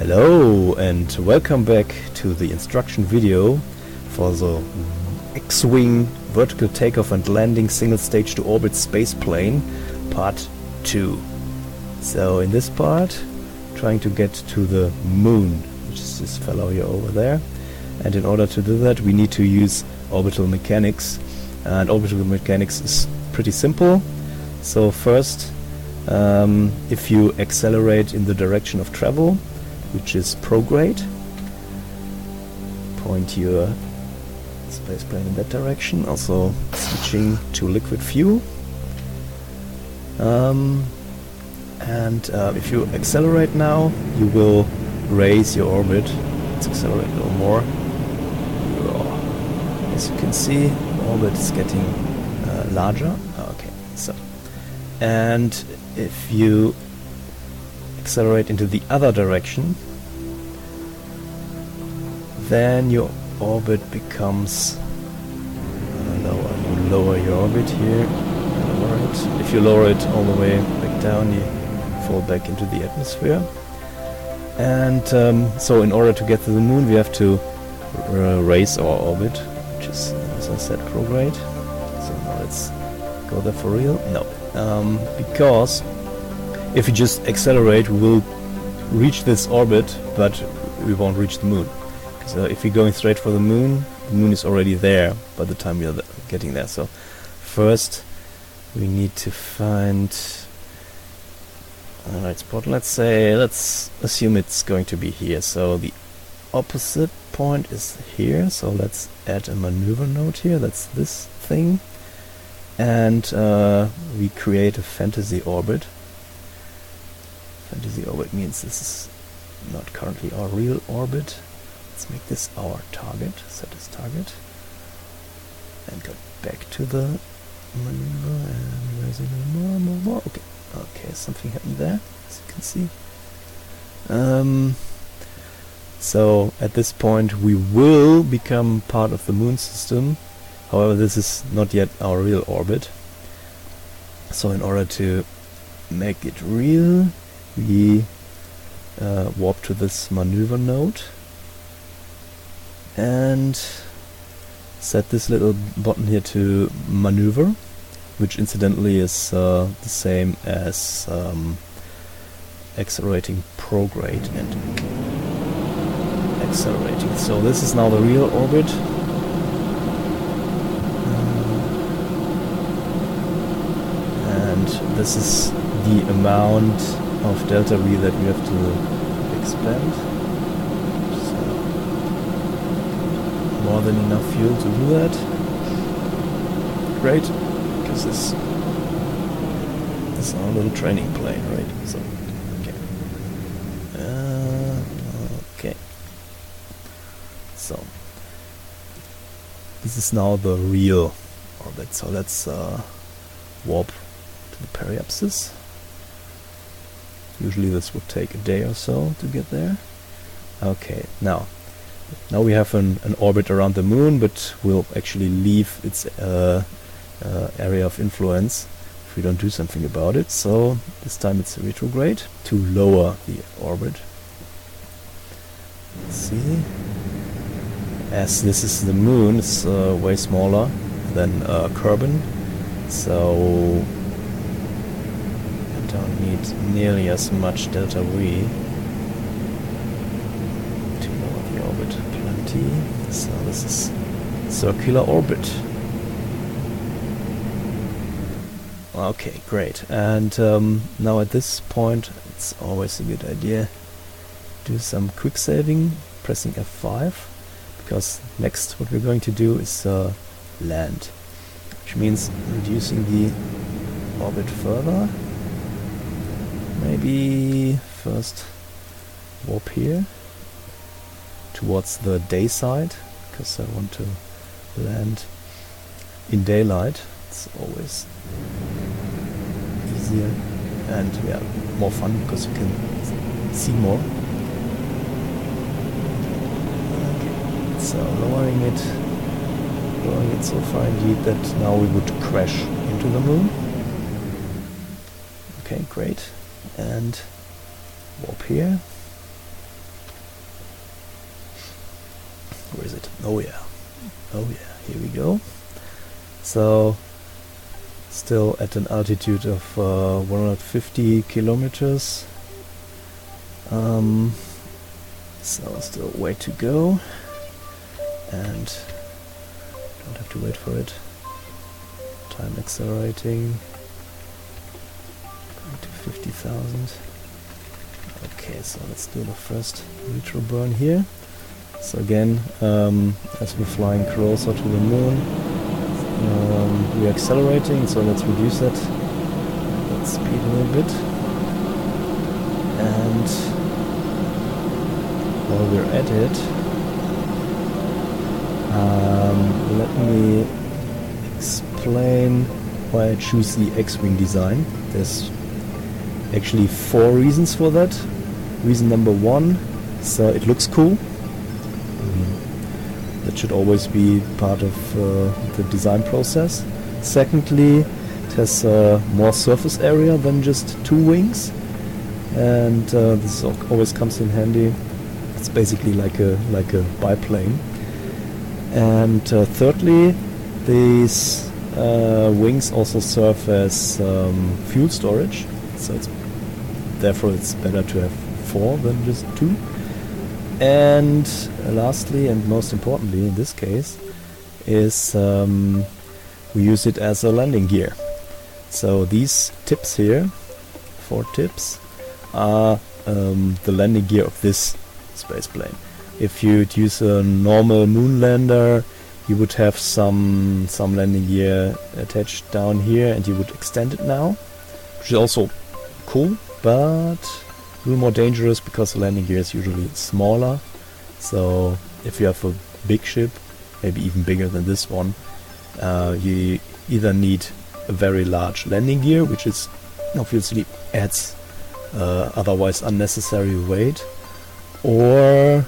Hello and welcome back to the instruction video for the X-Wing vertical takeoff and landing single stage to orbit space plane part 2. So in this part, trying to get to the moon, which is this fellow here over there, and in order to do that we need to use orbital mechanics, and orbital mechanics is pretty simple. So first, if you accelerate in the direction of travel, which is prograde, point your space plane in that direction, also switching to liquid fuel. If you accelerate now, you will raise your orbit. Let's accelerate a little more. As you can see, the orbit is getting larger. Okay, so, and if you accelerate into the other direction, then your orbit becomes lower. You lower your orbit here, lower it. If you lower it all the way back down, you fall back into the atmosphere. And so in order to get to the moon, we have to raise our orbit, which is, as I said, prograde. So now let's go there for real. No, because if you just accelerate, we will reach this orbit, but we won't reach the moon. So if we're going straight for the moon is already there by the time we are getting there. So first we need to find a right spot. Let's assume it's going to be here. So the opposite point is here. So let's add a maneuver node here. That's this thing. And we create a fantasy orbit. Fantasy orbit means this is not currently our real orbit. Let's make this our target, set as target, and go back to the maneuver and raise it more. Okay, something happened there, as you can see. So at this point we will become part of the moon system. However, this is not yet our real orbit. So in order to make it real, we warp to this maneuver node and set this little button here to maneuver, which incidentally is the same as accelerating prograde and accelerating. So this is now the real orbit. And this is the amount of delta V that we have to expend. More than enough fuel to do that. Great, because this is our little training plane, right? So, okay. Okay. So, this is now the real orbit. So let's warp to the periapsis. Usually this would take a day or so to get there. Okay, now we have an orbit around the moon, but we'll actually leave its area of influence if we don't do something about it. So this time it's retrograde to lower the orbit. Let's see. As this is the moon, it's way smaller than Kerbin, so I don't need nearly as much delta V. So this is circular orbit. Okay, great. And now at this point it's always a good idea to do some quick saving, pressing F5, because next what we're going to do is land, which means reducing the orbit further. Maybe first warp here towards the day side, because I want to land in daylight. It's always easier and more fun because you can see more. Okay, so lowering it so far indeed that now we would crash into the moon. Okay, great. And warp here. Oh yeah, here we go. So still at an altitude of 150 kilometers. So still way to go, and don't have to wait for it. Time accelerating, going to 50,000. Okay, so let's do the first retro burn here. So again, as we're flying closer to the moon, we're accelerating, so let's reduce that speed a little bit. And while we're at it, let me explain why I choose the X-Wing design. There's actually 4 reasons for that. Reason number 1, so it looks cool. That should always be part of the design process. Secondly, it has more surface area than just 2 wings, and this always comes in handy. It's basically like a biplane. And thirdly, these wings also serve as fuel storage, so therefore it's better to have 4 than just 2. And lastly, and most importantly in this case, is we use it as a landing gear. So these tips here, 4 tips, are the landing gear of this spaceplane. If you'd use a normal moon lander, you would have some landing gear attached down here, and you would extend it now, which is also cool, but a little more dangerous because the landing gear is usually smaller. So if you have a big ship, maybe even bigger than this one, you either need a very large landing gear, which is obviously adds otherwise unnecessary weight, or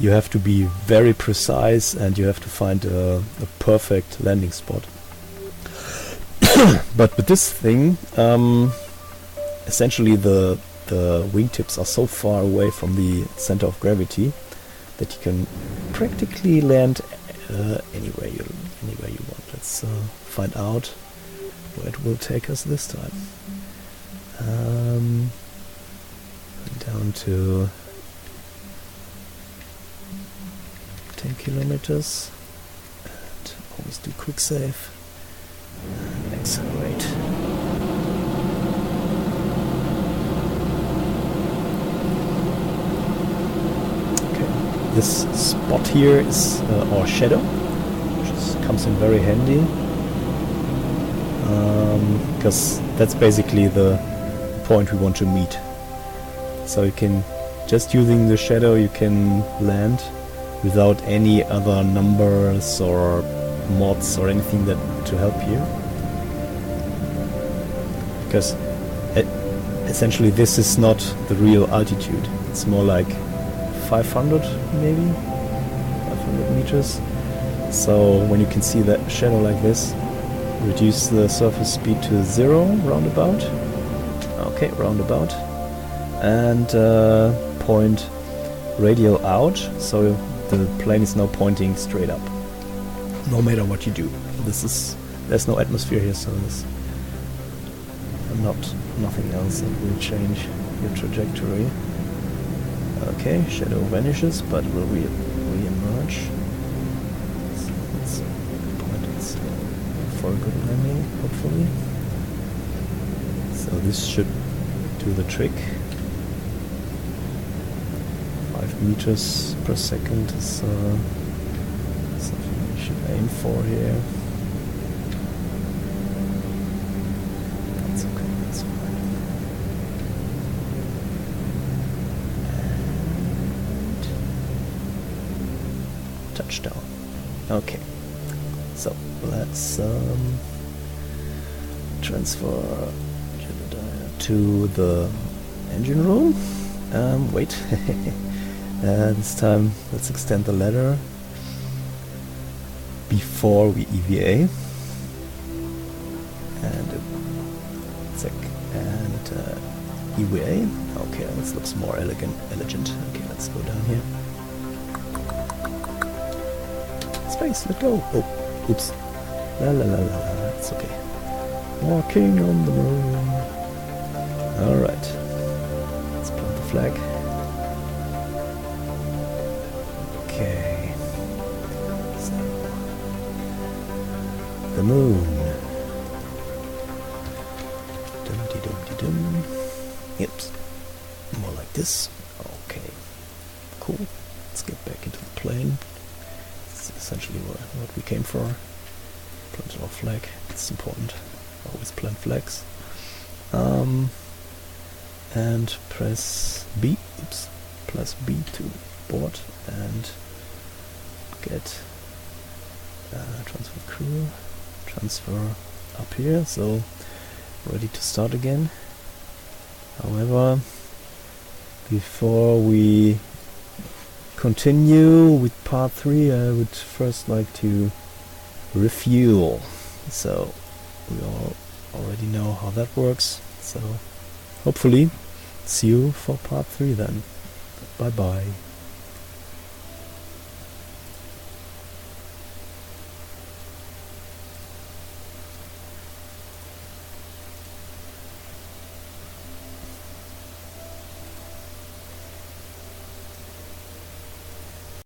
you have to be very precise and you have to find a perfect landing spot. But with this thing, essentially the wingtips are so far away from the center of gravity that you can practically land anywhere you want. Let's find out where it will take us this time. Down to 10 kilometers, and always do quick save and accelerate. Okay, this spot here is our shadow, which comes in very handy, because that's basically the point we want to meet. So you can, just using the shadow, you can land without any other numbers or mods or anything that to help you, because essentially this is not the real altitude. It's more like 500 maybe 500 meters. So when you can see that shadow like this, reduce the surface speed to 0 roundabout. Okay, roundabout, and point radial out, so the plane is now pointing straight up, no matter what you do. There's no atmosphere here, so there's nothing else that will change your trajectory. Okay, shadow vanishes, but will re-emerge. So let's point it for a good landing, hopefully. So this should do the trick. 5 meters per second is something we should aim for here. That's okay, that's fine. And touchdown. Okay, so let's transfer to the engine room. Wait. This time let's extend the ladder before we EVA. And EVA. Okay, this looks more elegant. Okay, let's go down here. Space, let go. Oh, oops. La la la la la, it's okay. Walking on the moon. Alright. Let's plant the flag. Okay. So, the moon. Dum-de-dum-de-dum. Yep. More like this. Okay. Cool. Let's get back into the plane. This is essentially what we came for. Plant our flag. It's important. Always plant flags. And press B. Oops. Press B to board and get transfer crew. Transfer up here. So ready to start again. However, before we continue with part 3, I would first like to refuel. So we all already know how that works. So hopefully see you for part 3 then. Bye bye.